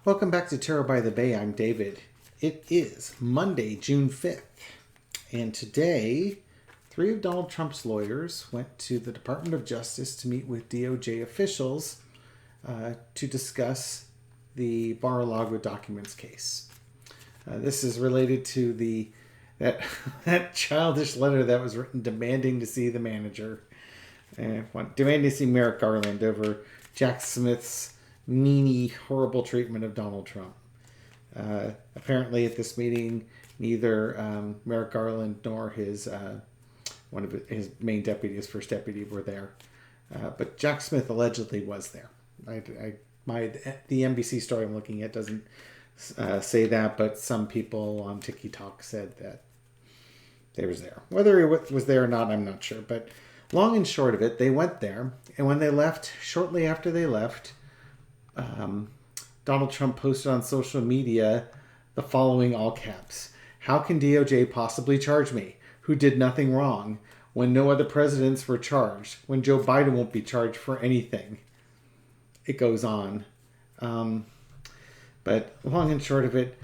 Welcome back to Tarot by the Bay. I'm David. It is Monday, June 5th. And today, 3 of Donald Trump's lawyers went to the Department of Justice to meet with DOJ officials to discuss the Mar-a-Lago Documents case. This is related to that childish letter that was written demanding to see the manager. Demanding to see Merrick Garland over Jack Smith's meanie, horrible treatment of Donald Trump. Apparently at this meeting, neither Merrick Garland nor his main deputy, his first deputy, were there. But Jack Smith allegedly was there. The NBC story I'm looking at doesn't say that, but some people on TikTok said that they was there. Whether he was there or not, I'm not sure. But long and short of it, they went there, and when they left, shortly after they left, Donald Trump posted on social media the following all caps: "How can DOJ possibly charge me, who did nothing wrong, when no other presidents were charged, when Joe Biden won't be charged for anything?" It goes on. But long and short of it,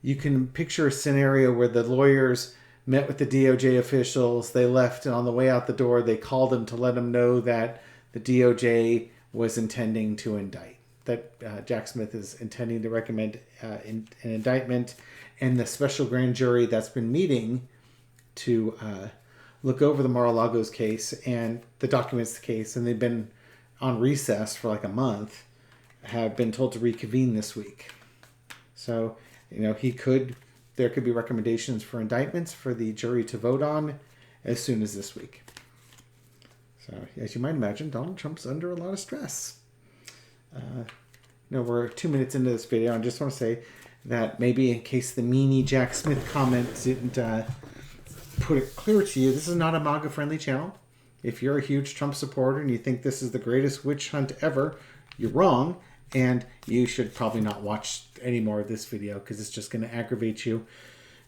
you can picture a scenario where the lawyers met with the DOJ officials. They left, and on the way out the door, they called them to let them know that the DOJ was intending to indict, that Jack Smith is intending to recommend an indictment, and the special grand jury that's been meeting to look over the Mar-a-Lago's case and the documents case, and they've been on recess for like a month, have been told to reconvene this week. So, there could be recommendations for indictments for the jury to vote on as soon as this week. So, as you might imagine, Donald Trump's under a lot of stress. We're 2 minutes into this video. I just want to say that maybe in case the meanie Jack Smith comment didn't put it clear to you, this is not a MAGA-friendly channel. If you're a huge Trump supporter and you think this is the greatest witch hunt ever, you're wrong, and you should probably not watch any more of this video because it's just going to aggravate you,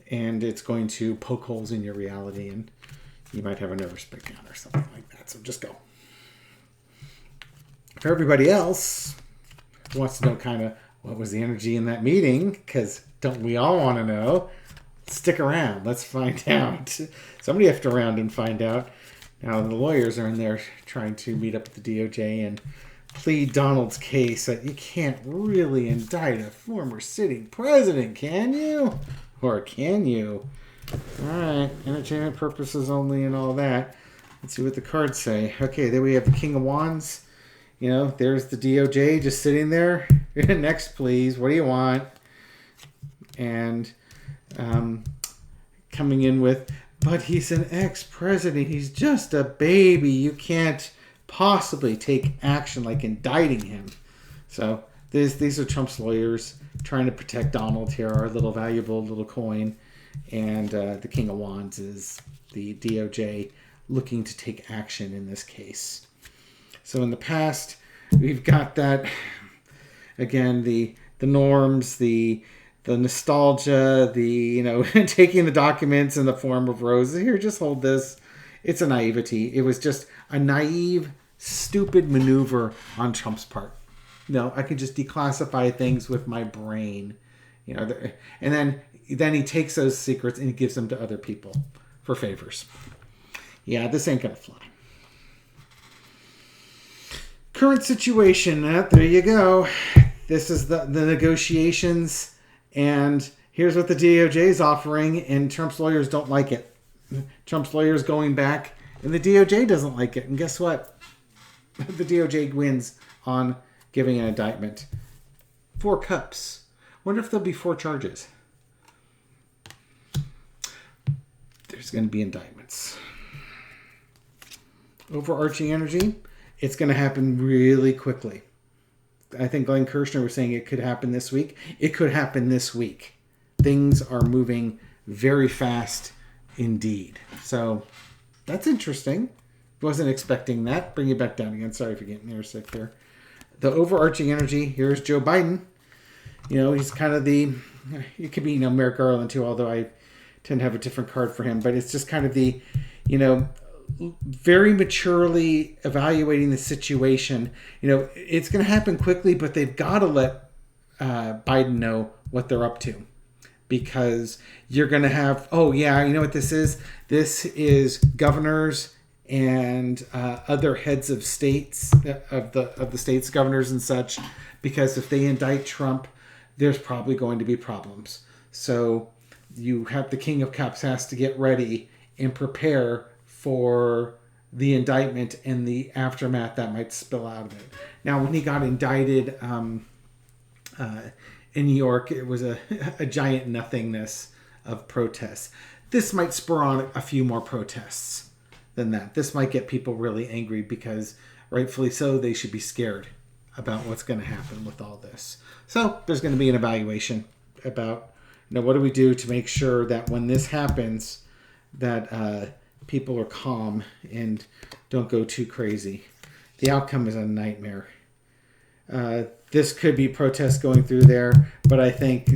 and it's going to poke holes in your reality, and you might have a nervous breakdown or something like that. So just go. For everybody else who wants to know kind of what was the energy in that meeting, because don't we all want to know, stick around. Let's find out. Somebody have to around and find out. Now, the lawyers are in there trying to meet up with the DOJ and plead Donald's case that you can't really indict a former sitting president, can you? Or can you? All right, entertainment purposes only and all that. Let's see what the cards say. Okay, there we have the King of Wands. There's the DOJ just sitting there. Next, please. What do you want? And coming in with, but he's an ex-president. He's just a baby. You can't possibly take action like indicting him. So these are Trump's lawyers trying to protect Donald here, our little valuable little coin. And the King of Wands is the DOJ looking to take action in this case. So in the past, we've got that, again, the norms, the nostalgia, taking the documents in the form of roses. Here, just hold this. It's a naivety. It was just a naive, stupid maneuver on Trump's part. I can just declassify things with my brain. And then he takes those secrets and he gives them to other people for favors. Yeah, this ain't going to fly. Current situation. There you go. This is the negotiations. And here's what the DOJ is offering. And Trump's lawyers don't like it. Trump's lawyers going back. And the DOJ doesn't like it. And guess what? The DOJ wins on giving an indictment. 4 cups. Wonder if there'll be 4 charges. There's going to be indictments. Overarching energy. It's going to happen really quickly. I think Glenn Kirshner was saying it could happen this week. It could happen this week. Things are moving very fast indeed. So that's interesting. Wasn't expecting that. Bring it back down again. Sorry for getting air sick there. The overarching energy. Here's Joe Biden. He's kind of it could be, Merrick Garland too, although I tend to have a different card for him. But it's just kind of the, very maturely evaluating the situation. It's going to happen quickly, but they've got to let Biden know what they're up to. Because you're going to have, oh yeah, you know what this is? This is governors and other heads of states, of the states, governors and such. Because if they indict Trump, there's probably going to be problems. So you have the King of Cups has to get ready and prepare for the indictment and the aftermath that might spill out of it. Now, when he got indicted in New York, it was a giant nothingness of protests. This might spur on a few more protests than that. This might get people really angry because, rightfully so, they should be scared about what's going to happen with all this. So there's going to be an evaluation about, what do we do to make sure that when this happens, that people are calm and don't go too crazy. The outcome is a nightmare. This could be protests going through there, but I think,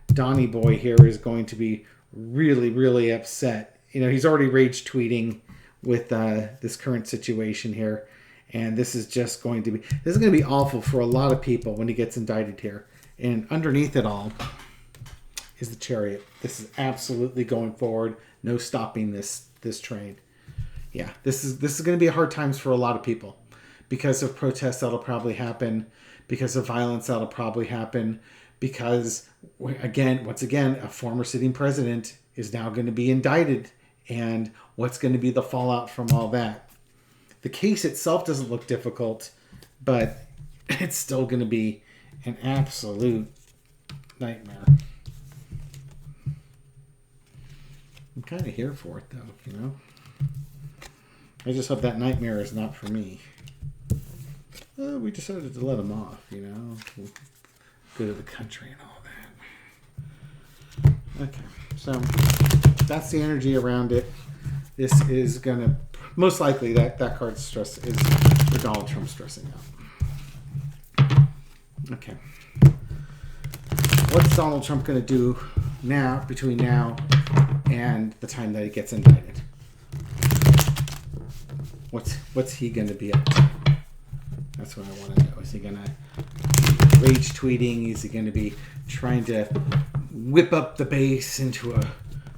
Donnie Boy here is going to be really, really upset. He's already rage tweeting with this current situation here, and this is going to be awful for a lot of people when he gets indicted here. And underneath it all is the chariot. This is absolutely going forward. No stopping this train. Yeah, this is going to be hard times for a lot of people because of protests that'll probably happen. Because of violence that'll probably happen, because once again, a former sitting president is now going to be indicted, and what's going to be the fallout from all that? The case itself doesn't look difficult, but it's still going to be an absolute nightmare. I'm kind of here for it, though, I just hope that nightmare is not for me. We decided to let him off, Good to the country and all that. Okay, so that's the energy around it. This is going to, most likely that card's stress is for Donald Trump stressing out. Okay. What's Donald Trump going to do now, between now and the time that he gets indicted? What's he going to be up to? That's what I want to know. Is he going to rage tweeting? Is he going to be trying to whip up the base into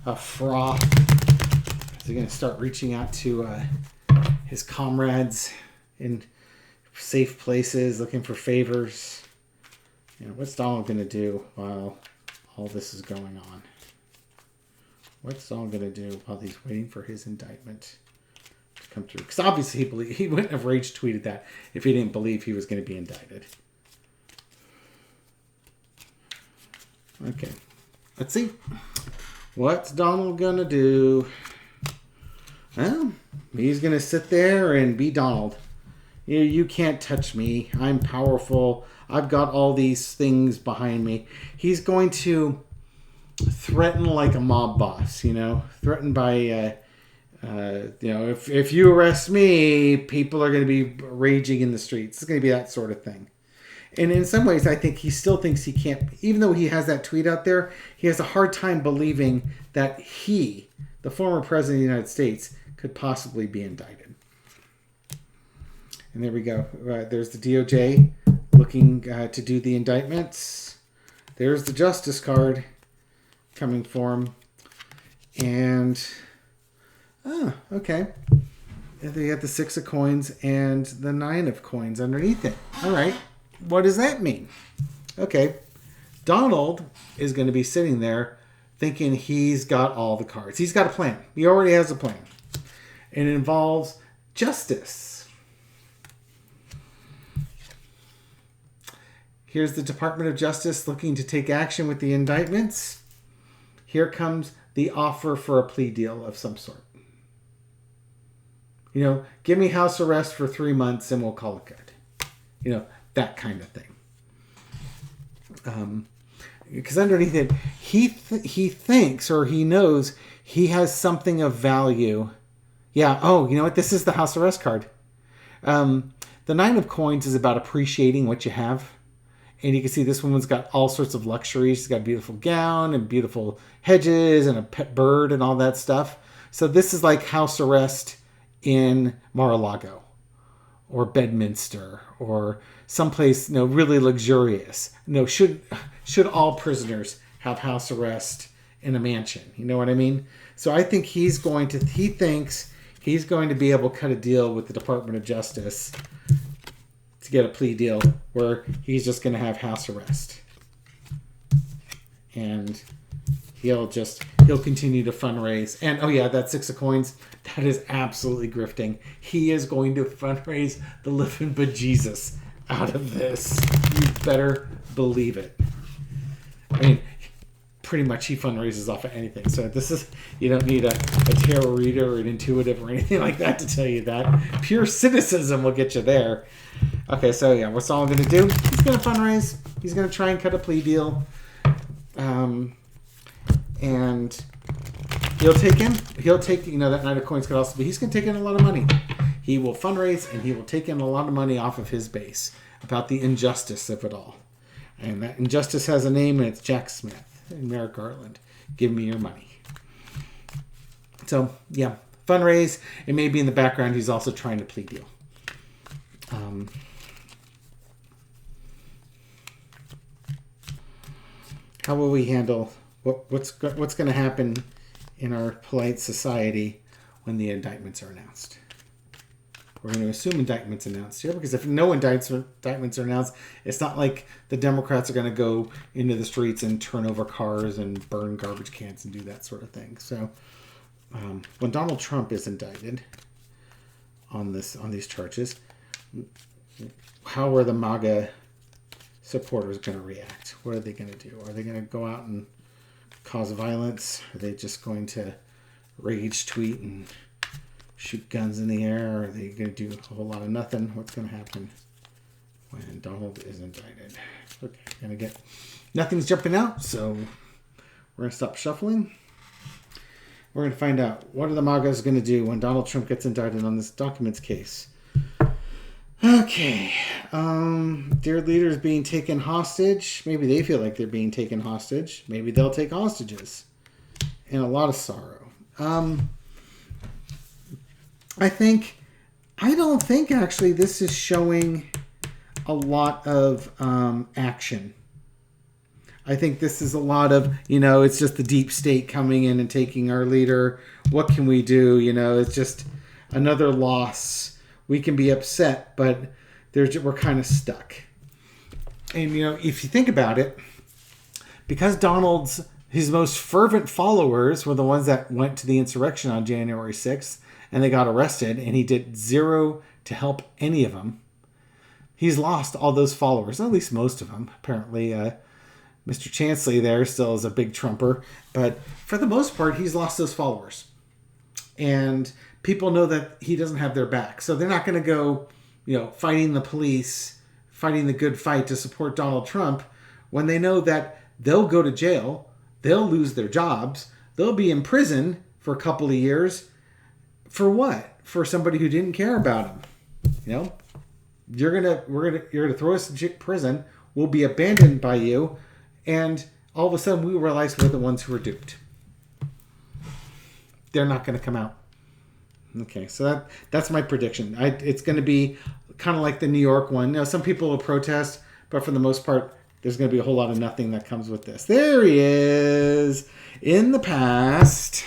a froth? Is he going to start reaching out to his comrades in safe places, looking for favors? What's Donald going to do while all this is going on? What's Donald going to do while he's waiting for his indictment to come through? Because obviously he wouldn't have rage tweeted that if he didn't believe he was going to be indicted. Okay, let's see. What's Donald going to do? Well, he's going to sit there and be Donald. You can't touch me. I'm powerful. I've got all these things behind me. He's going to threaten like a mob boss, threatened by, if you arrest me, people are going to be raging in the streets. It's going to be that sort of thing. And in some ways, I think he still thinks he can't, even though he has that tweet out there, he has a hard time believing that he, the former president of the United States, could possibly be indicted. And there we go. There's the DOJ looking to do the indictments. There's the Justice card coming for him. And, okay. And they got the 6 of coins and the 9 of coins underneath it. All right. What does that mean? Okay. Donald is going to be sitting there thinking he's got all the cards. He's got a plan. He already has a plan. And it involves justice. Here's the Department of Justice looking to take action with the indictments. Here comes the offer for a plea deal of some sort. Give me house arrest for 3 months and we'll call it good. That kind of thing. Because underneath it, he thinks or he knows he has something of value. Yeah, you know what? This is the house arrest card. The 9 of coins is about appreciating what you have. And you can see this woman's got all sorts of luxuries. She's got a beautiful gown and beautiful hedges and a pet bird and all that stuff. So this is like house arrest in Mar-a-Lago. or Bedminster or someplace, really luxurious. Should all prisoners have house arrest in a mansion? You know what I mean? So I think he thinks he's going to be able to cut a deal with the Department of Justice to get a plea deal where he's just going to have house arrest. And he'll continue to fundraise. And that 6 of coins, that is absolutely grifting. He is going to fundraise the living bejesus out of this. You better believe it. I mean, pretty much he fundraises off of anything. So you don't need a tarot reader or an intuitive or anything like that to tell you that. Pure cynicism will get you there. Okay, so what's all I'm going to do? He's going to fundraise. He's going to try and cut a plea deal. And he'll take that Knight of Coins could also be, he's going to take in a lot of money. He will fundraise and he will take in a lot of money off of his base about the injustice of it all. And that injustice has a name, and it's Jack Smith and Merrick Garland. Give me your money. So, fundraise. It may be in the background. He's also trying to plea deal. How will we handle what's going to happen in our polite society when the indictments are announced? We're going to assume indictments announced here, because if no indictments are announced, it's not like the Democrats are going to go into the streets and turn over cars and burn garbage cans and do that sort of thing. So when Donald Trump is indicted on these charges, how are the MAGA supporters going to react? What are they going to do? Are they going to go out and cause violence? Are they just going to rage tweet and shoot guns in the air? Are they going to do a whole lot of nothing? What's going to happen when Donald is indicted? Okay, nothing's jumping out, so we're going to stop shuffling. We're going to find out what are the MAGAs going to do when Donald Trump gets indicted on this documents case. Okay, their leader's being taken hostage. Maybe they feel like they're being taken hostage. Maybe they'll take hostages. And a lot of sorrow. I don't think actually this is showing a lot of action. I think this is a lot of, it's just the deep state coming in and taking our leader. What can we do? It's just another loss. We can be upset, but we're kind of stuck. And, if you think about it, because his most fervent followers were the ones that went to the insurrection on January 6th, and they got arrested, and he did zero to help any of them. He's lost all those followers, at least most of them. Apparently, Mr. Chansley there still is a big Trumper, but for the most part, he's lost those followers. And people know that he doesn't have their back. So they're not going to go, fighting the police, fighting the good fight to support Donald Trump when they know that they'll go to jail, they'll lose their jobs, they'll be in prison for a couple of years. For what? For somebody who didn't care about him. You're gonna throw us in prison. We'll be abandoned by you, and all of a sudden we realize we're the ones who are duped. They're not going to come out. Okay, so that's my prediction. It's going to be kind of like the New York one. Some people will protest, but for the most part, there's going to be a whole lot of nothing that comes with this. There he is. In the past,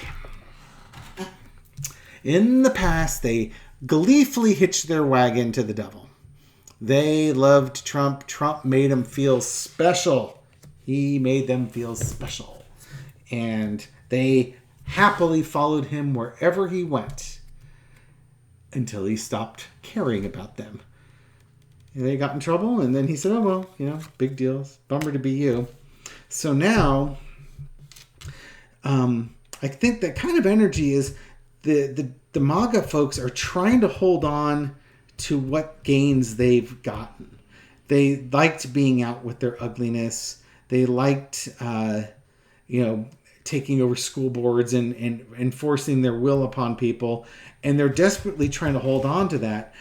they gleefully hitched their wagon to the devil. They loved Trump. Trump made them feel special. He made them feel special. And they happily followed him wherever he went until he stopped caring about them. And they got in trouble, and then he said, oh, well, big deal. Bummer to be you. So now, I think that kind of energy is the MAGA folks are trying to hold on to what gains they've gotten. They liked being out with their ugliness. They liked, taking over school boards and enforcing their will upon people. And they're desperately trying to hold on to that.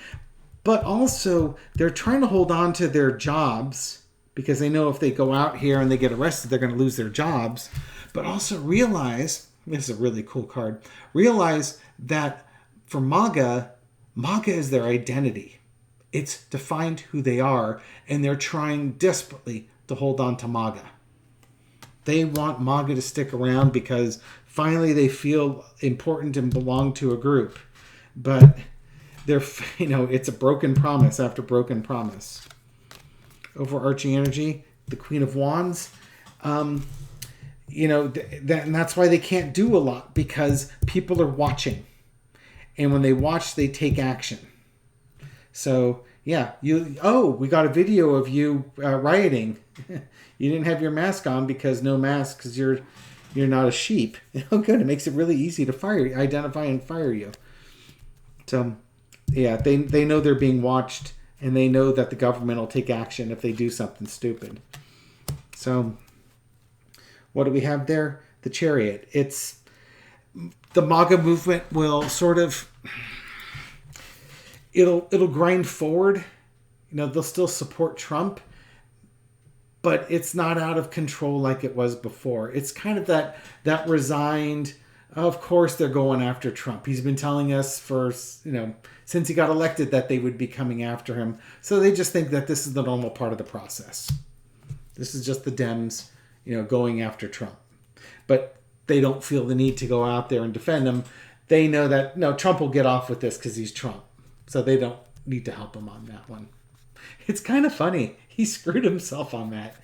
But also, they're trying to hold on to their jobs because they know if they go out here and they get arrested, they're going to lose their jobs. But also realize, this is a really cool card, realize that for MAGA is their identity. It's defined who they are, and they're trying desperately to hold on to MAGA. They want MAGA to stick around because finally they feel important and belong to a group. But it's a broken promise after broken promise. Overarching energy, the Queen of Wands. And that's why they can't do a lot, because people are watching. And when they watch, they take action. So, yeah, we got a video of you rioting. You didn't have your mask on because no mask, because you're not a sheep. Oh, good. It makes it really easy to identify and fire you. So, yeah, they know they're being watched, and they know that the government will take action if they do something stupid. So, what do we have there? The Chariot. It's the MAGA movement will sort of, it'll grind forward. They'll still support Trump, but it's not out of control like it was before. It's kind of that resigned, of course they're going after Trump. He's been telling us since he got elected that they would be coming after him. So they just think that this is the normal part of the process. This is just the Dems, going after Trump. But they don't feel the need to go out there and defend him. They know that, no, Trump will get off with this because he's Trump. So they don't need to help him on that one. It's kind of funny. He screwed himself on that.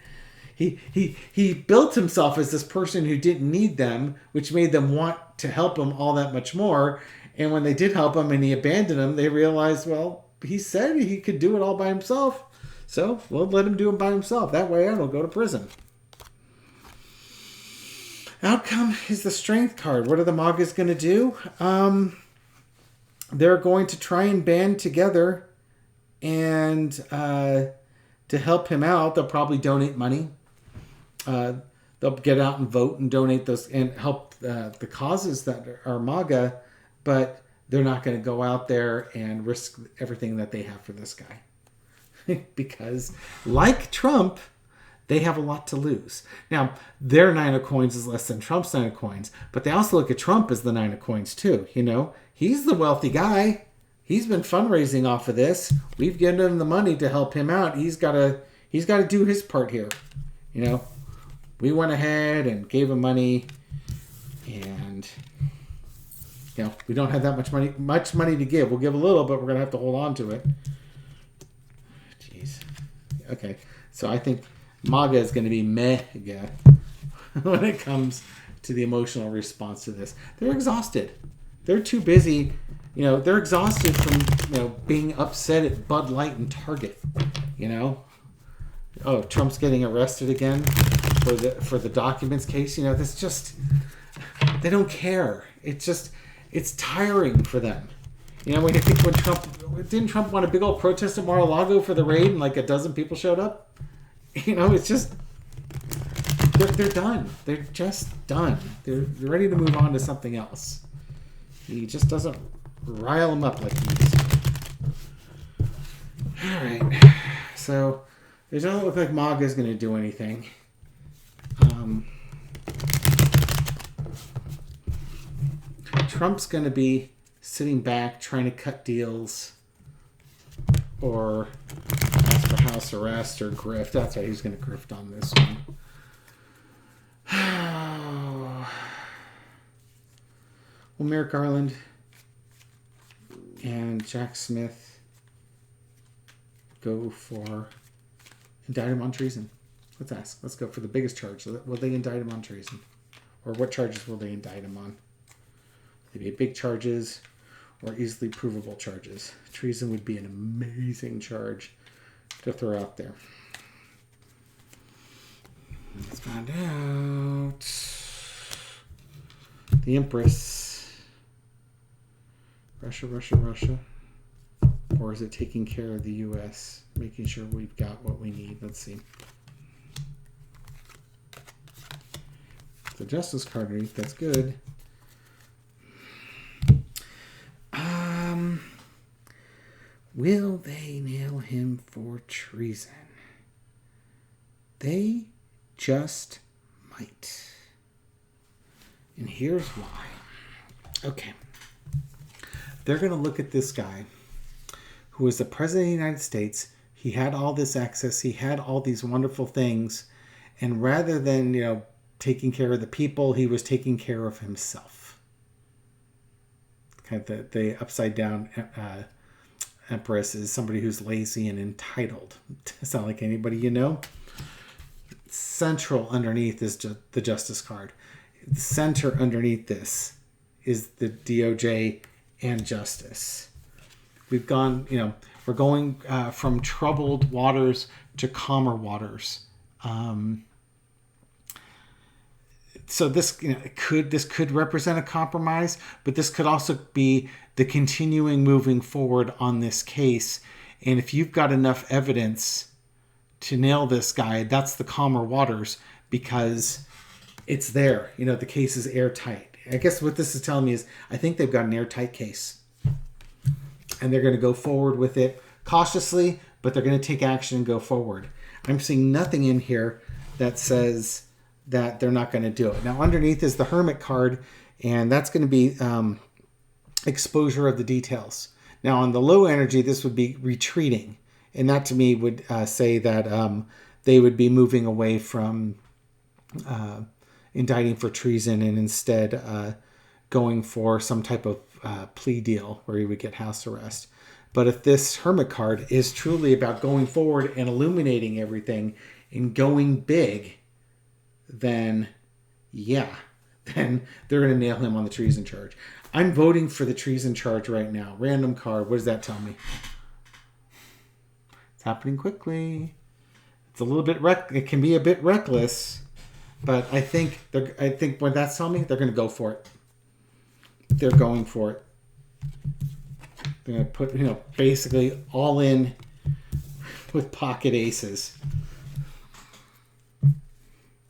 He built himself as this person who didn't need them, which made them want to help him all that much more. And when they did help him and he abandoned them, they realized, well, he said he could do it all by himself. So we'll let him do it by himself. That way I don't go to prison. Outcome is the Strength card. What are the MAGAs going to do? They're going to try and band together and to help him out. They'll probably donate money. They'll get out and vote and donate those and help the causes that are MAGA, but they're not going to go out there and risk everything that they have for this guy. Because, like Trump, they have a lot to lose. Now, their 9 of coins is less than Trump's 9 of coins, but they also look at Trump as the 9 of coins too. He's the wealthy guy. He's been fundraising off of this. We've given him the money to help him out. He's got to do his part here. We went ahead and gave him money, and we don't have that much money to give. We'll give a little, but we're gonna have to hold on to it. Jeez. Okay, so I think MAGA is going to be mega when it comes to the emotional response to this. They're exhausted. They're too busy. They're exhausted from being upset at Bud Light and Target. Oh, Trump's getting arrested again for the documents case. That's just, they don't care. It's tiring for them. When you think didn't Trump want a big old protest at Mar-a-Lago for the raid and like a dozen people showed up? It's just, they're done. They're just done. They're ready to move on to something else. He just doesn't rile them up like he used to. All right. So it doesn't look like MAGA is going to do anything. Trump's going to be sitting back trying to cut deals or ask for house arrest or grift. That's right, he's going to grift on this one. Well, Merrick Garland and Jack Smith go for indict him on treason. Let's ask. Let's go for the biggest charge. Will they indict him on treason? Or what charges will they indict him on? Will they be big charges or easily provable charges? Treason would be an amazing charge to throw out there. Let's find out. The Empress. Russia. Or is it taking care of the U.S., making sure we've got what we need? Let's see. The Justice card underneath, that's good. Will they nail him for treason? They just might. And here's why. Okay. They're going to look at this guy who was the president of the United States. He had all this access. He had all these wonderful things. And rather than, taking care of the people, he was taking care of himself. Kind of the upside down empress is somebody who's lazy and entitled. It's not like anybody you know. Central underneath is the Justice card. The center underneath this is the DOJ and Justice. We've gone, we're going from troubled waters to calmer waters. So this, this could represent a compromise, but this could also be the continuing moving forward on this case. And if you've got enough evidence to nail this guy, that's the calmer waters, because it's there. The case is airtight. I guess what this is telling me is I think they've got an airtight case. And they're going to go forward with it cautiously, but they're going to take action and go forward. I'm seeing nothing in here that says that they're not going to do it. Now, underneath is the Hermit card, and that's going to be exposure of the details. Now, on the low energy, this would be retreating. And that to me would say that they would be moving away from indicting for treason and instead going for some type of plea deal where he would get house arrest. But if this Hermit card is truly about going forward and illuminating everything and going big, then then they're going to nail him on the treason charge. I'm voting for the treason charge right now. Random card. What does that tell me? It's happening quickly. It's a little bit it can be a bit reckless, but I think what that's telling me, they're going to go for it. They're going for it. They're going to put, basically all in with pocket aces.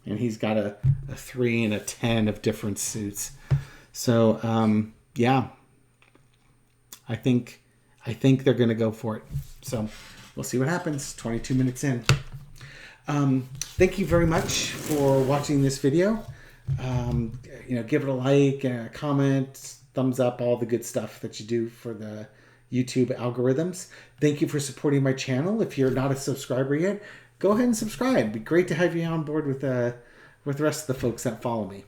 And he's got a 3 and a 10 of different suits. So, I think they're going to go for it. So we'll see what happens. 22 minutes in. Thank you very much for watching this video. Give it a like, a comment, thumbs up, all the good stuff that you do for the YouTube algorithms. Thank you for supporting my channel. If you're not a subscriber yet, go ahead and subscribe. It'd be great to have you on board with the rest of the folks that follow me.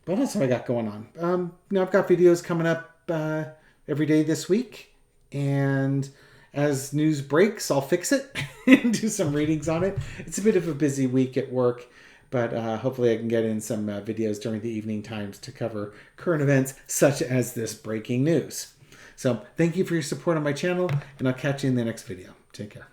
What else have I got going on? I've got videos coming up every day this week, and as news breaks, I'll fix it and do some readings on it. It's a bit of a busy week at work, but hopefully I can get in some videos during the evening times to cover current events such as this breaking news. So thank you for your support on my channel, and I'll catch you in the next video. Take care.